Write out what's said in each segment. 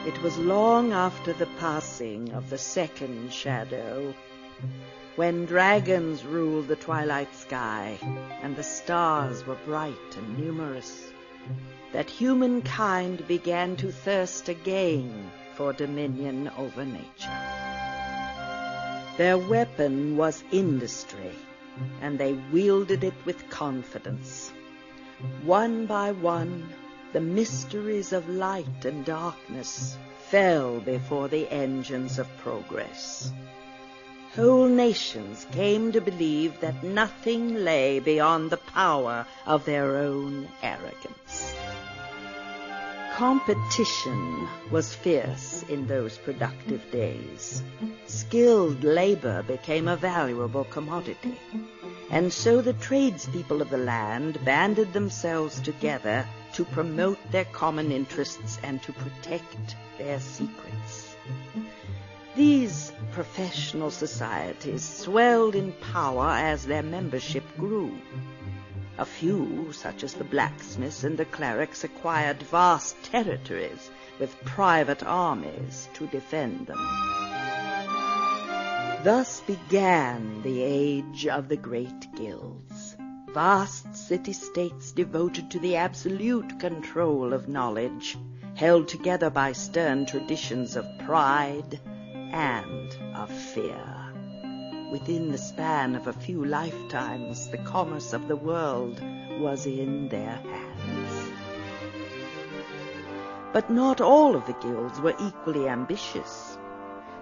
It was long after the passing of the second shadow, when dragons ruled the twilight sky and the stars were bright and numerous, that humankind began to thirst again for dominion over nature. Their weapon was industry, and they wielded it with confidence. One by one, the mysteries of light and darkness fell before the engines of progress. Whole nations came to believe that nothing lay beyond the power of their own arrogance. Competition was fierce in those productive days. Skilled labor became a valuable commodity, and so the tradespeople of the land banded themselves together to promote their common interests and to protect their secrets. These professional societies swelled in power as their membership grew. A few, such as the blacksmiths and the clerics, acquired vast territories with private armies to defend them. Thus began the age of the great guilds, vast city-states devoted to the absolute control of knowledge, held together by stern traditions of pride and of fear. Within the span of a few lifetimes, the commerce of the world was in their hands. But not all of the guilds were equally ambitious.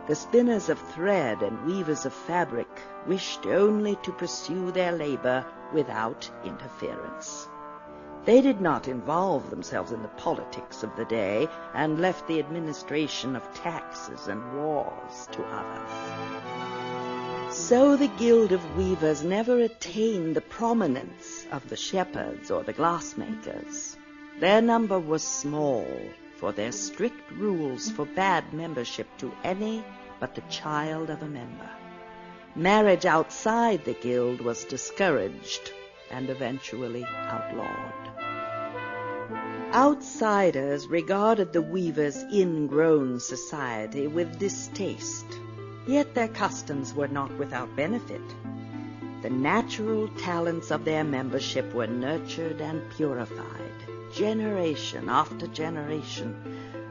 The spinners of thread and weavers of fabric wished only to pursue their labor without interference. They did not involve themselves in the politics of the day and left the administration of taxes and wars to others. So the Guild of Weavers never attained the prominence of the shepherds or the glassmakers. Their number was small, for their strict rules forbade membership to any but the child of a member. Marriage outside the guild was discouraged and eventually outlawed. Outsiders regarded the weavers' ingrown society with distaste, yet their customs were not without benefit. The natural talents of their membership were nurtured and purified, generation after generation,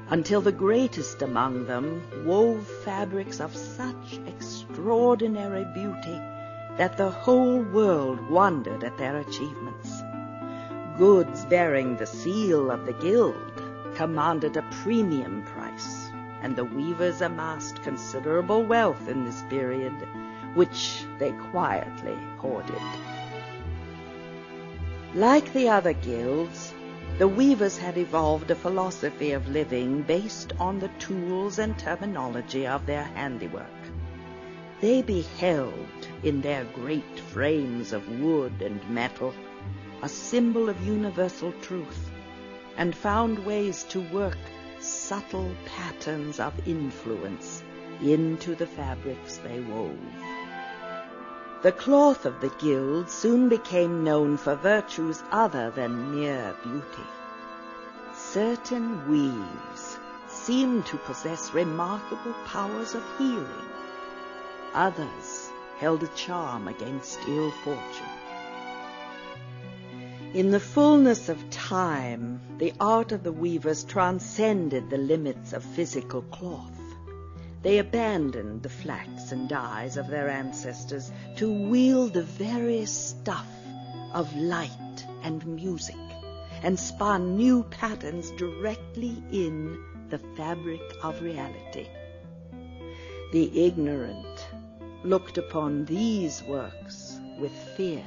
until the greatest among them wove fabrics of such extraordinary beauty that the whole world wondered at their achievements. Goods bearing the seal of the guild commanded a premium price, and the weavers amassed considerable wealth in this period, which they quietly hoarded. Like the other guilds, the weavers had evolved a philosophy of living based on the tools and terminology of their handiwork. They beheld in their great frames of wood and metal a symbol of universal truth, and found ways to work subtle patterns of influence into the fabrics they wove. The cloth of the guild soon became known for virtues other than mere beauty. Certain weaves seemed to possess remarkable powers of healing. Others held a charm against ill fortune. In the fullness of time, the art of the weavers transcended the limits of physical cloth. They abandoned the flax and dyes of their ancestors to wield the very stuff of light and music, and spun new patterns directly in the fabric of reality. The ignorant looked upon these works with fear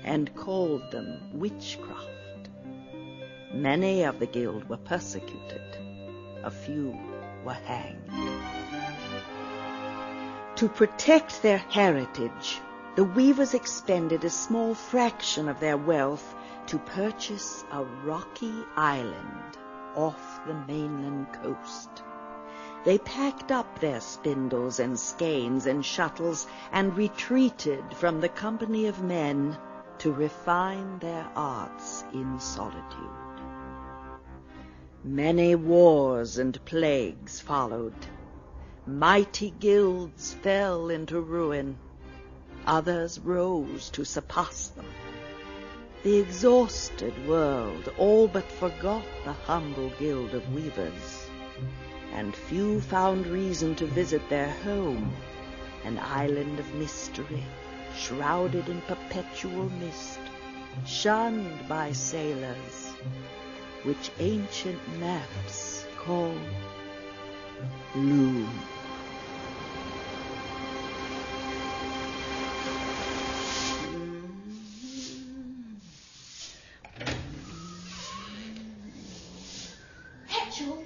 and called them witchcraft. Many of the guild were persecuted. A few were hanged. To protect their heritage, the weavers expended a small fraction of their wealth to purchase a rocky island off the mainland coast. They packed up their spindles and skeins and shuttles and retreated from the company of men to refine their arts in solitude. Many wars and plagues followed. Mighty guilds fell into ruin. Others rose to surpass them. The exhausted world all but forgot the humble guild of weavers, and few found reason to visit their home, an island of mystery, shrouded in perpetual mist, shunned by sailors, which ancient maps call Loom. Hetchel,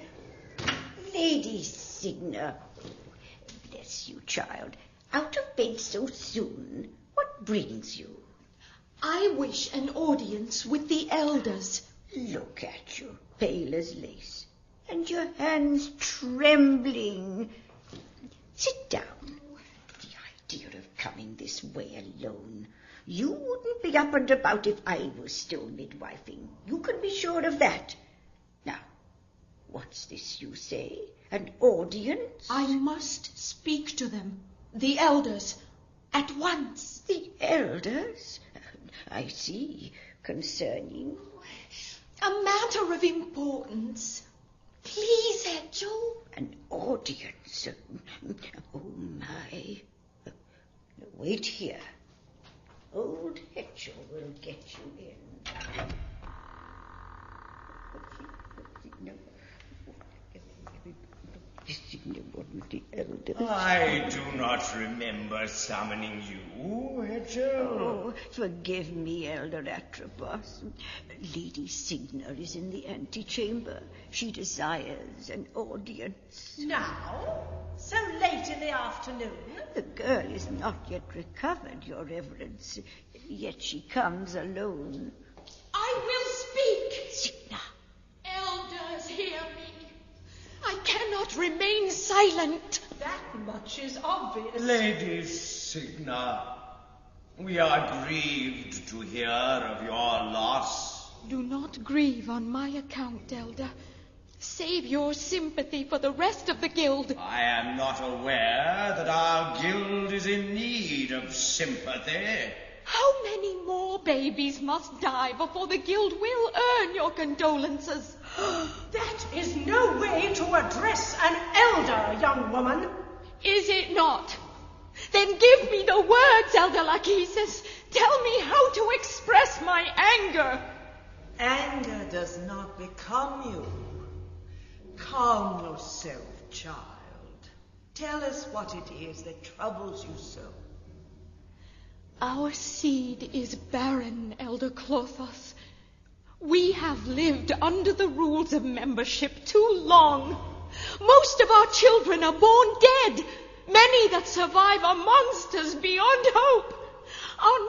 Lady Cygna. Bless you, child. Out of bed so soon. What brings you? I wish an audience with the elders. Look at you, pale as lace, and your hands trembling. Sit down. The idea of coming this way alone. You wouldn't be up and about if I was still midwifing. You can be sure of that. Now, what's this you say? An audience? I must speak to them, the elders, at once. The elders? I see. Concerning? A matter of importance. Please, Hetchel. An audience? Oh, my. Wait here. Old Hetchel will get you in. I do not remember summoning you, Hetchel. Oh, forgive me, Elder Atropos. Lady Cygna is in the antechamber. She desires an audience. Now? So late in the afternoon? The girl is not yet recovered, Your Reverence. Yet she comes alone. I will speak. Cygna. Elders, hear me. I cannot remain silent. That much is obvious. Lady Cygna, we are grieved to hear of your loss. Do not grieve on my account, Elder. Save your sympathy for the rest of the guild. I am not aware that our guild is in need of sympathy. How many more babies must die before the guild will earn your condolences? That is no way to address an elder, young woman. Is it not? Then give me the words, Elder Lachesis. Tell me how to express my anger. Anger does not become you. Calm yourself, child. Tell us what it is that troubles you so. Our seed is barren, Elder Clothos. We have lived under the rules of membership too long. Most of our children are born dead. Many that survive are monsters beyond hope. Our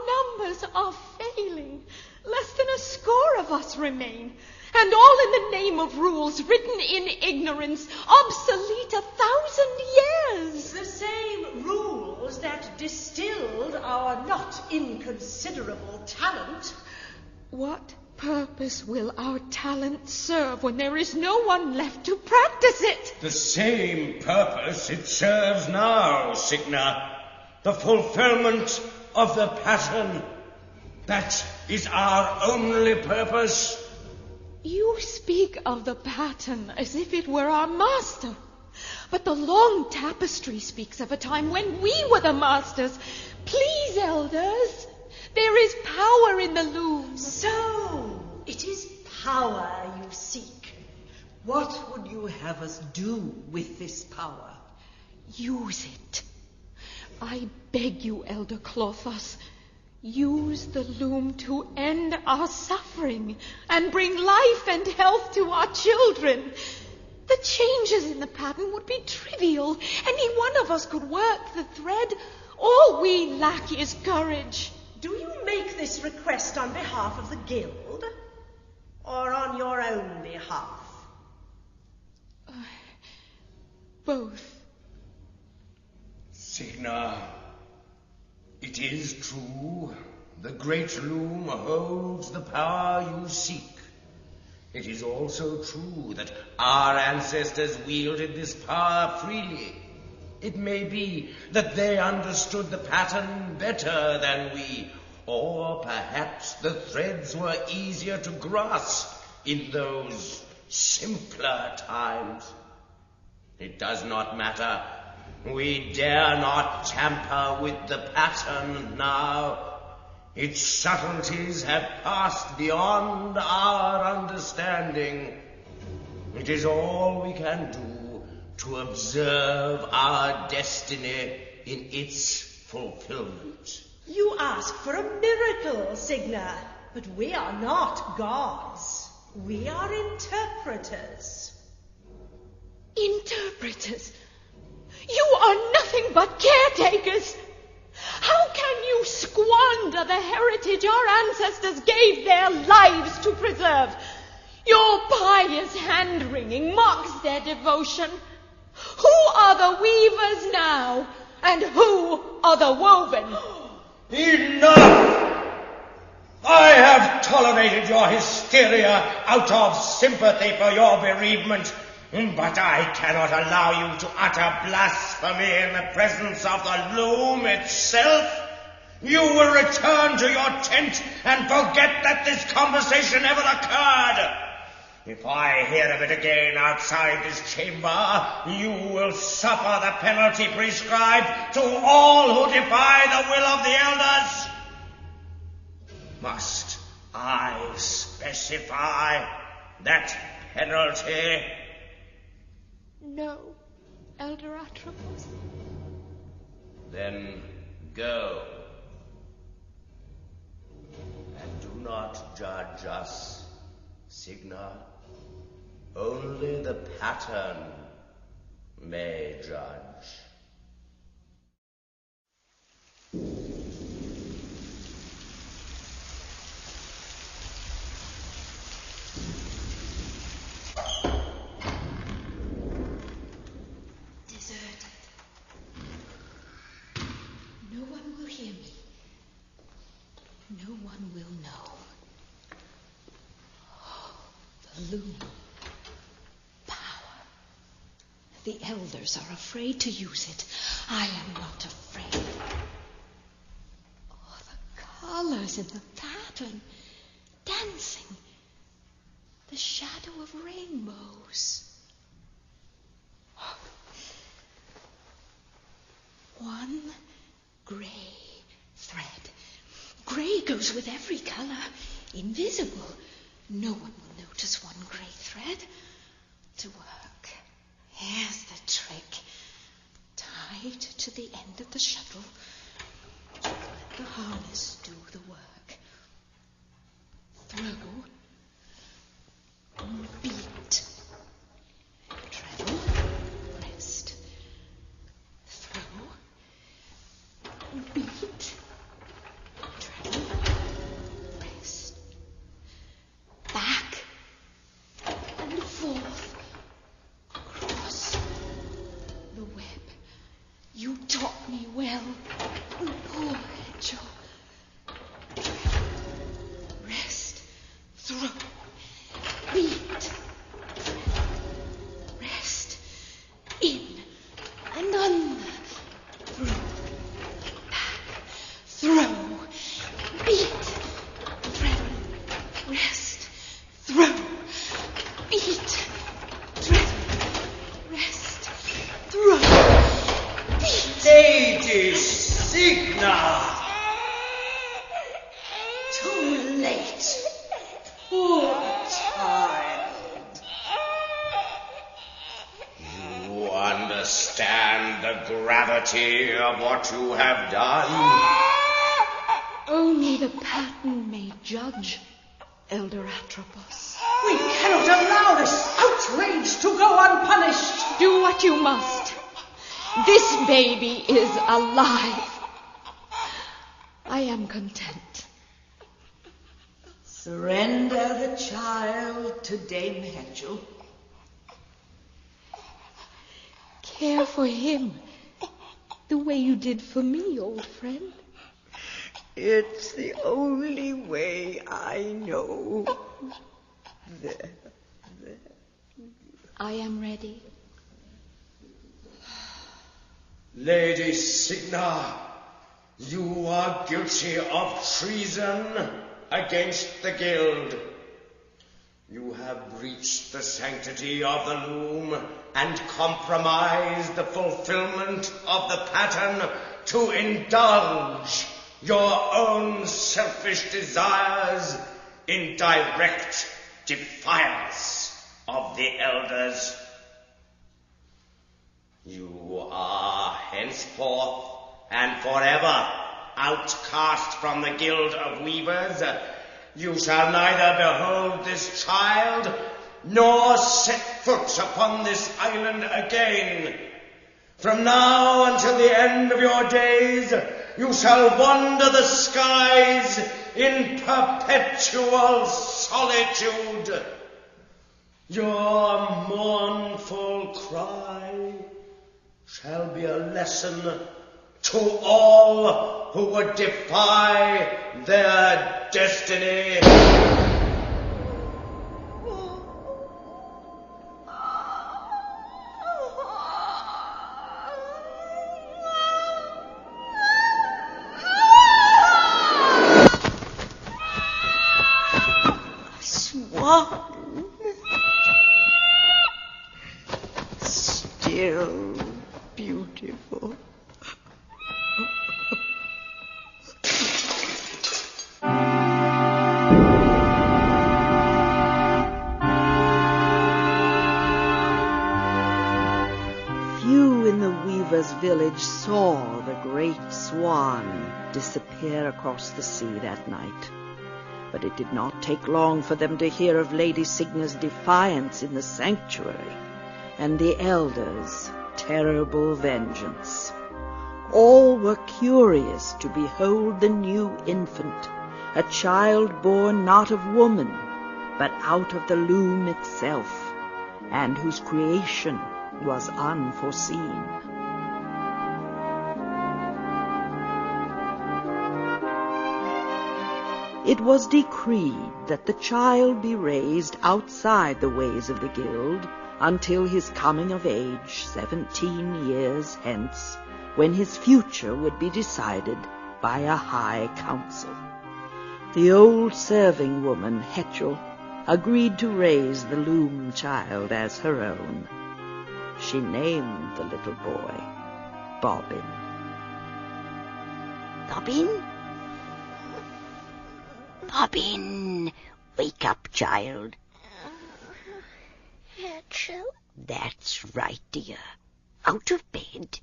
numbers are failing. Less than a score of us remain. And all in the name of rules written in ignorance, obsolete 1,000 years. The same rules that distilled our not inconsiderable talent. What purpose will our talent serve when there is no one left to practice it? The same purpose it serves now, Cygna. The fulfillment of the pattern. That is our only purpose. You speak of the pattern as if it were our master. But the long tapestry speaks of a time when we were the masters. Please, elders, there is power in the loom. So, it is power you seek. What would you have us do with this power? Use it. I beg you, Elder Clothos. Use the loom to end our suffering and bring life and health to our children. The changes in the pattern would be trivial. Any one of us could work the thread. All we lack is courage. Do you make this request on behalf of the guild? Or on your own behalf? Both. Cygna, it is true. The great loom holds the power you seek. It is also true that our ancestors wielded this power freely. It may be that they understood the pattern better than we, or perhaps the threads were easier to grasp in those simpler times. It does not matter. We dare not tamper with the pattern now. Its subtleties have passed beyond our understanding. It is all we can do to observe our destiny in its fulfillment. You ask for a miracle, Cygna, but we are not gods. We are interpreters. Interpreters? You are nothing but caretakers. How can you squander the heritage our ancestors gave their lives to preserve? Your pious hand-wringing mocks their devotion. Who are the weavers now, and who are the woven? Enough! I have tolerated your hysteria out of sympathy for your bereavement, but I cannot allow you to utter blasphemy in the presence of the Loom itself. You will return to your tent and forget that this conversation ever occurred. If I hear of it again outside this chamber, you will suffer the penalty prescribed to all who defy the will of the elders. Must I specify that penalty? No, Elder Atropos. Then go. And do not judge us, Cygna. Only the pattern may judge. No one will hear me. No one will know. Oh, the Loom. Power. The elders are afraid to use it. I am not afraid. Oh, the colors in the pattern. Dancing. The shadow of rainbows. Oh. One grey thread. Grey goes with every colour. Invisible. No one will notice one grey thread. To work. Here's the trick. Tied to the end of the shuttle. Let the harness do the work. Throw. Beat. Treble. Rest. Throw. Beat. Treble. Rest. Back. And forth. Cross. The web. You taught me well. Poor Hetchel. Treble. Rest. Throw. Beat. Treble. Rest. In. And under. Through. Throw, beat, treble, rest, throw, beat, treble, rest, throw, beat. Lady Cygna! Too late. Poor child. You understand the gravity of what you have done? Only the pattern may judge, Elder Atropos. We cannot allow this outrage to go unpunished. Do what you must. This baby is alive. I am content. Surrender the child to Dame Hetchel. Care for him the way you did for me, old friend. It's the only way I know. I am ready. Lady Cygna, you are guilty of treason against the guild. You have breached the sanctity of the Loom and compromised the fulfillment of the pattern to indulge your own selfish desires in direct defiance of the elders. You are henceforth and forever outcast from the guild of weavers. You shall neither behold this child nor set foot upon this island again. From now until the end of your days, you shall wander the skies in perpetual solitude. Your mournful cry shall be a lesson to all who would defy their destiny. Swan. Still beautiful. Few in the weaver's village saw the great swan disappear across the sea that night. But it did not take long for them to hear of Lady Cygna's defiance in the sanctuary and the elders' terrible vengeance. All were curious to behold the new infant, a child born not of woman, but out of the loom itself, and whose creation was unforeseen. It was decreed that the child be raised outside the ways of the guild until his coming of age 17 years hence, when his future would be decided by a high council. The old serving woman, Hetchel, agreed to raise the loom child as her own. She named the little boy Bobbin. Bobbin? Bobbin, wake up, child. Hetchel? That's right, dear. Out of bed.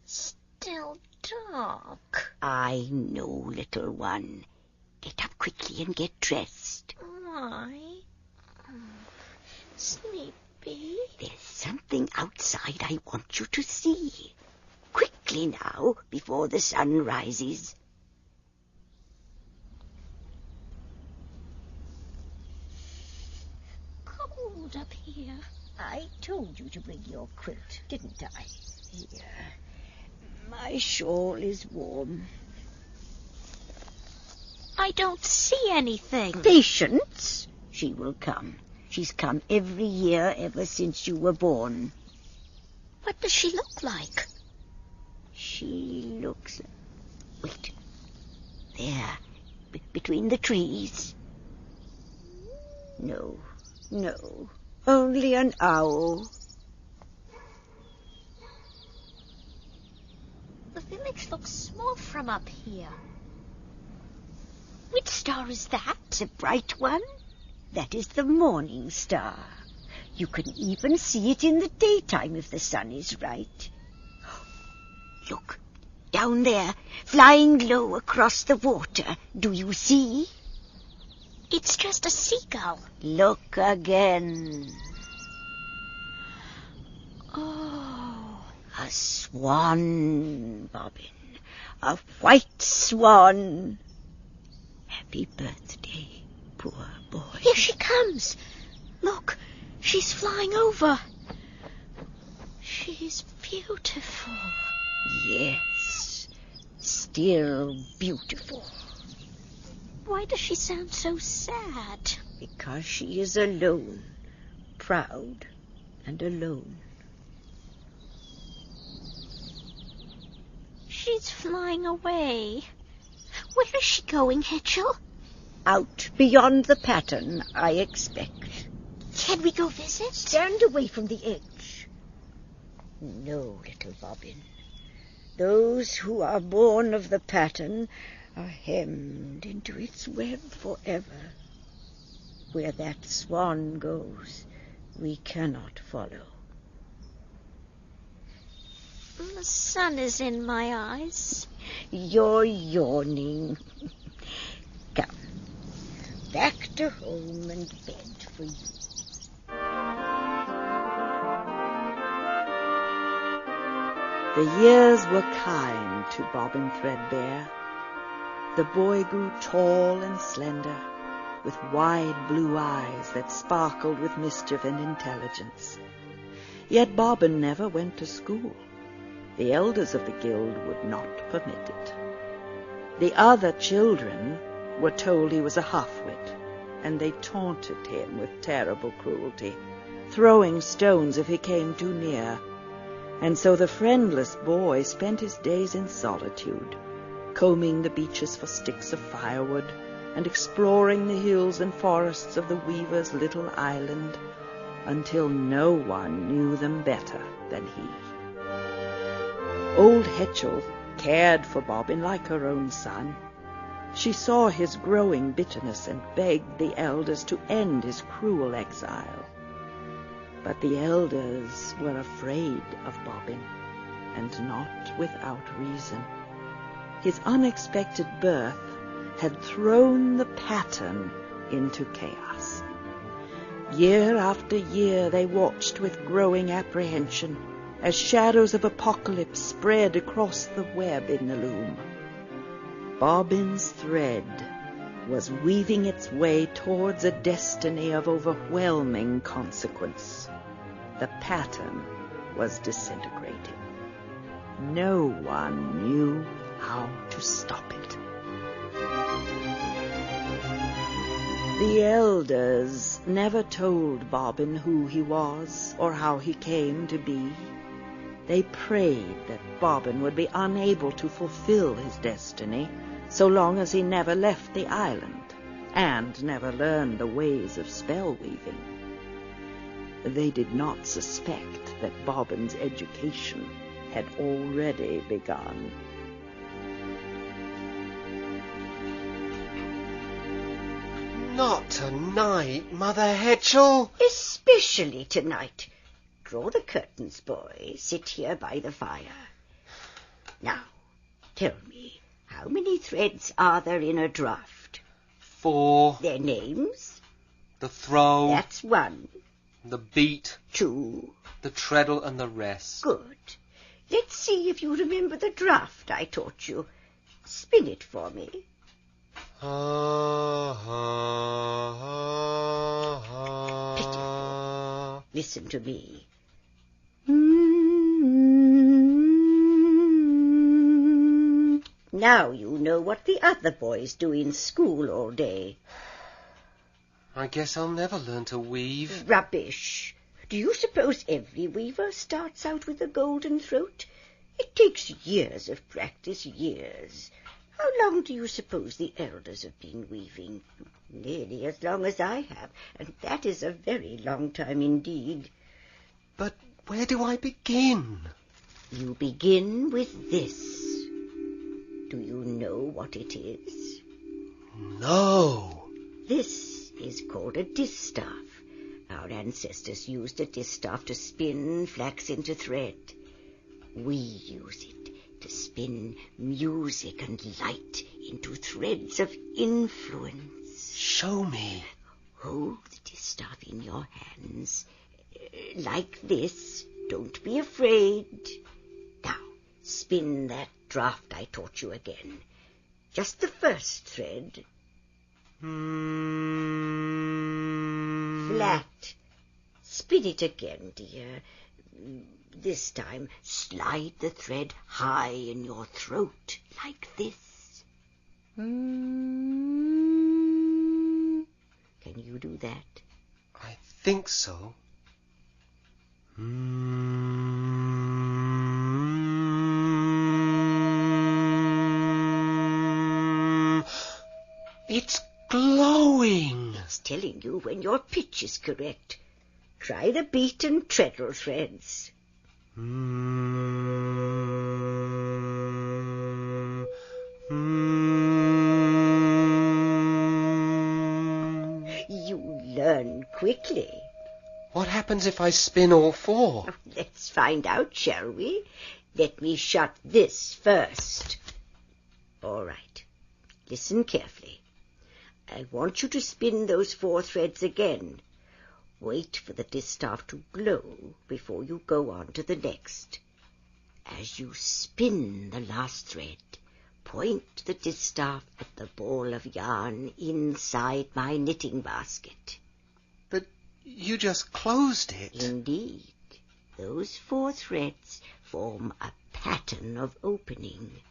Still dark. I know, little one. Get up quickly and get dressed. Why? Sleepy? There's something outside I want you to see. Quickly now, before the sun rises. Cold up here. I told you to bring your quilt, didn't I? Here. My shawl is warm. I don't see anything. Patience. She will come. She's come every year ever since you were born. What does she look like? She looks... Wait. There. Between the trees. No. Only an owl. The village looks small from up here. Which star is that? The bright one? That is the morning star. You can even see it in the daytime if the sun is right. Look, down there, flying low across the water. Do you see? It's just a seagull. Look again. Oh. A swan, Bobbin. A white swan. Happy birthday, poor boy. Here she comes. Look, she's flying over. She's beautiful. Yes, still beautiful. Why does she sound so sad? Because she is alone, proud and alone. She's flying away. Where is she going, Hetchel? Out beyond the pattern, I expect. Can we go visit? Stand away from the edge. No, little Bobbin. Those who are born of the pattern are hemmed into its web forever. Where that swan goes, we cannot follow. The sun is in my eyes. You're yawning. Come, back to home and bed for you. The years were kind to Bobbin Threadbare. The boy grew tall and slender, with wide blue eyes that sparkled with mischief and intelligence. Yet Bobbin never went to school. The elders of the guild would not permit it. The other children were told he was a half-wit, and they taunted him with terrible cruelty, throwing stones if he came too near. And so the friendless boy spent his days in solitude, combing the beaches for sticks of firewood, and exploring the hills and forests of the weaver's little island, until no one knew them better than he. Old Hetchel cared for Bobbin like her own son. She saw his growing bitterness and begged the elders to end his cruel exile. But the elders were afraid of Bobbin, and not without reason. His unexpected birth had thrown the pattern into chaos. Year after year they watched with growing apprehension as shadows of apocalypse spread across the web in the loom. Bobbin's thread was weaving its way towards a destiny of overwhelming consequence. The pattern was disintegrating. No one knew how to stop it. The elders never told Bobbin who he was or how he came to be. They prayed that Bobbin would be unable to fulfill his destiny so long as he never left the island and never learned the ways of spell weaving. They did not suspect that Bobbin's education had already begun. Not tonight, Mother Hetchel. Especially tonight. Draw the curtains, boy. Sit here by the fire. Now, tell me, how many threads are there in a draft? 4. Their names? The throw. That's 1. The beat. 2. The treadle and the rest. Good. Let's see if you remember the draft I taught you. Spin it for me. Pity. Listen to me. Now you know what the other boys do in school all day. I guess I'll never learn to weave. Rubbish. Do you suppose every weaver starts out with a golden throat? It takes years of practice, years. How long do you suppose the elders have been weaving? Nearly as long as I have, and that is a very long time indeed. But where do I begin? You begin with this. Do you know what it is? No. This is called a distaff. Our ancestors used a distaff to spin flax into thread. We use it to spin music and light into threads of influence. Show me. Hold the distaff in your hands, like this. Don't be afraid. Now, spin that draft I taught you again. Just the first thread. Flat. Spin it again, dear. This time, slide the thread high in your throat, like this. Can you do that? I think so. It's glowing. It's telling you when your pitch is correct. Try the beat and treadle threads. You learn quickly. What happens if I spin all four? Let's find out, shall we? Let me shut this first. All right. Listen carefully. I want you to spin those 4 threads again. Wait for the distaff to glow before you go on to the next. As you spin the last thread, point the distaff at the ball of yarn inside my knitting basket. But you just closed it. Indeed. Those 4 threads form a pattern of opening.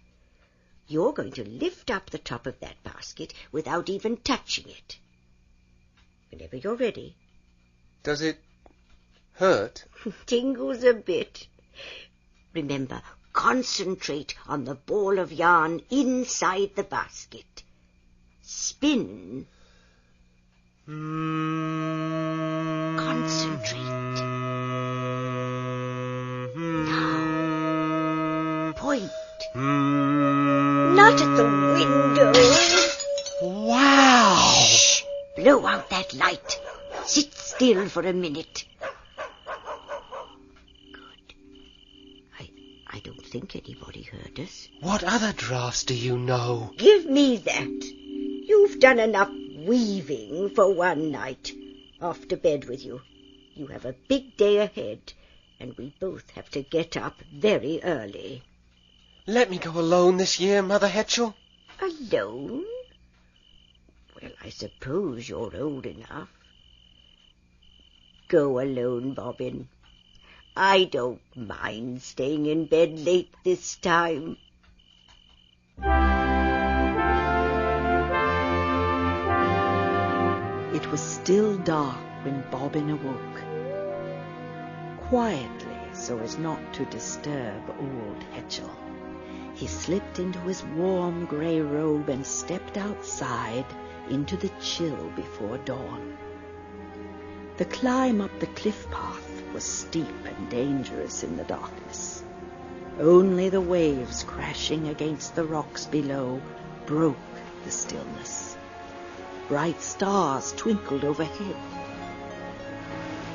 You're going to lift up the top of that basket without even touching it. Whenever you're ready. Does it hurt? Tingles a bit. Remember, concentrate on the ball of yarn inside the basket. Spin. Concentrate. Now, point. Not at the window. Wow! Shh! Blow out that light. Sit still for a minute. Good. I don't think anybody heard us. What other drafts do you know? Give me that. You've done enough weaving for one night. Off to bed with you. You have a big day ahead, and we both have to get up very early. Let me go alone this year, Mother Hetchel. Alone? Well, I suppose you're old enough. Go alone, Bobbin. I don't mind staying in bed late this time. It was still dark when Bobbin awoke. Quietly, so as not to disturb old Hetchel, he slipped into his warm grey robe and stepped outside into the chill before dawn. The climb up the cliff path was steep and dangerous in the darkness. Only the waves crashing against the rocks below broke the stillness. Bright stars twinkled overhead.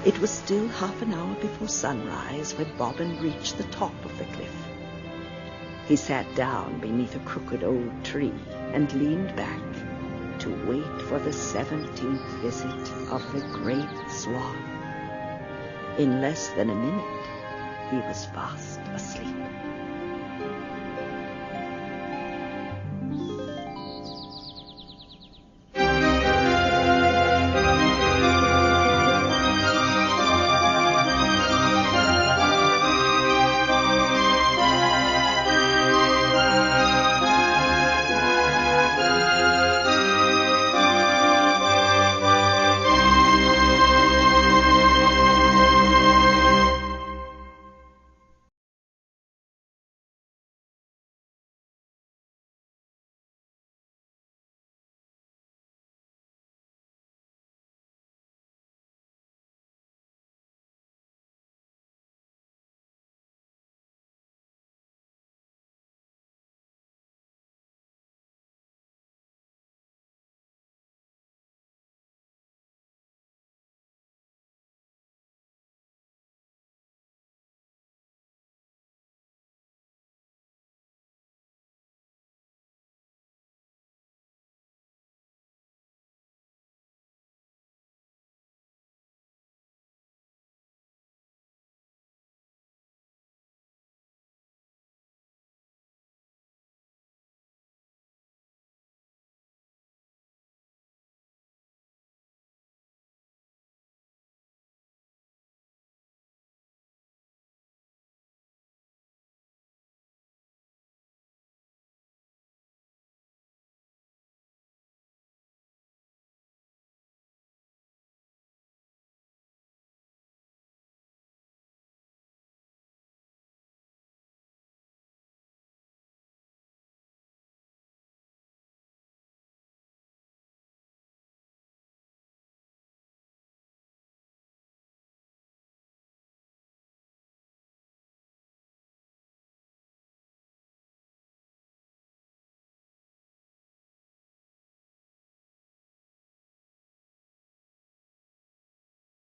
It was still half an hour before sunrise when Bobbin reached the top of the cliff. He sat down beneath a crooked old tree and leaned back to wait for the 17th visit of the great swan. In less than a minute, he was fast asleep.